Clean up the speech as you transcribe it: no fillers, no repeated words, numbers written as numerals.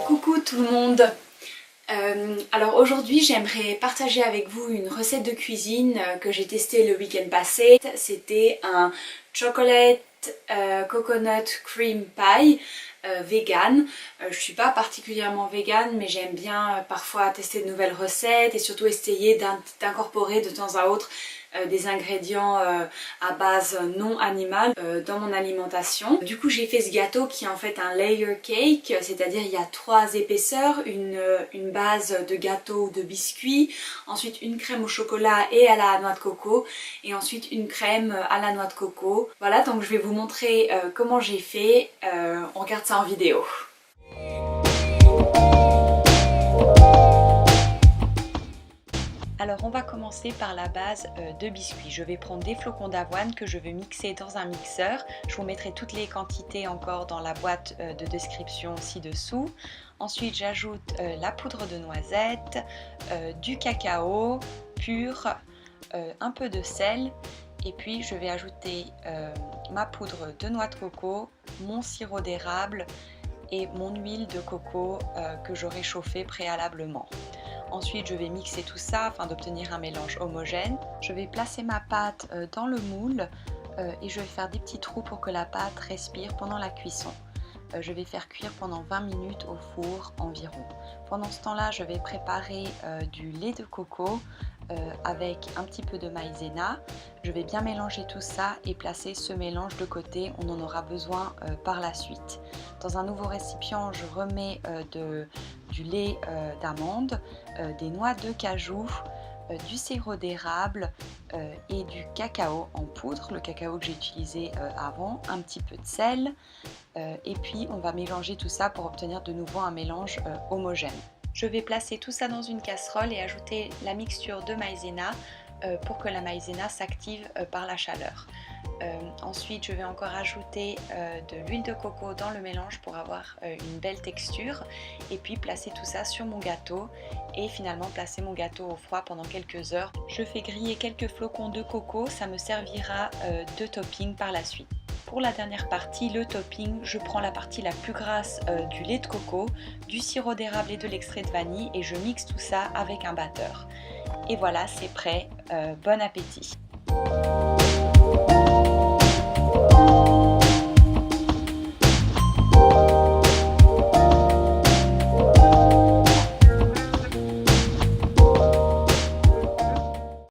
Coucou tout le monde. Alors aujourd'hui j'aimerais partager avec vous une recette de cuisine que j'ai testée le week-end passé. C'était un chocolate coconut cream pie vegan. Je suis pas particulièrement vegan, mais j'aime bien parfois tester de nouvelles recettes et surtout essayer d'incorporer de temps à autre des ingrédients à base non animale dans mon alimentation. Du coup j'ai fait ce gâteau qui est en fait un layer cake, c'est-à-dire il y a 3 épaisseurs, une base de gâteau ou de biscuit, ensuite une crème au chocolat et à la noix de coco, et ensuite une crème à la noix de coco. Voilà, donc je vais vous montrer comment j'ai fait, on regarde ça en vidéo. Alors on va commencer par la base de biscuits. Je vais prendre des flocons d'avoine que je vais mixer dans un mixeur. Je vous mettrai toutes les quantités encore dans la boîte de description ci-dessous. Ensuite j'ajoute la poudre de noisette, du cacao pur, un peu de sel. Et puis je vais ajouter ma poudre de noix de coco, mon sirop d'érable et mon huile de coco que j'aurai chauffée préalablement. Ensuite, je vais mixer tout ça afin d'obtenir un mélange homogène. Je vais placer ma pâte dans le moule et je vais faire des petits trous pour que la pâte respire pendant la cuisson. Je vais faire cuire pendant 20 minutes au four environ. Pendant ce temps-là, je vais préparer du lait de coco avec un petit peu de maïzena. Je vais bien mélanger tout ça et placer ce mélange de côté, on en aura besoin par la suite. Dans un nouveau récipient, je remets du lait d'amande, des noix de cajou, du sirop d'érable et du cacao en poudre, le cacao que j'ai utilisé avant, un petit peu de sel et puis on va mélanger tout ça pour obtenir de nouveau un mélange homogène. Je vais placer tout ça dans une casserole et ajouter la mixture de maïzena pour que la maïzena s'active par la chaleur. Ensuite, je vais encore ajouter de l'huile de coco dans le mélange pour avoir une belle texture et puis placer tout ça sur mon gâteau et finalement placer mon gâteau au froid pendant quelques heures. Je fais griller quelques flocons de coco, ça me servira de topping par la suite. Pour la dernière partie, le topping, je prends la partie la plus grasse du lait de coco, du sirop d'érable et de l'extrait de vanille et je mixe tout ça avec un batteur. Et voilà, c'est prêt. Bon appétit!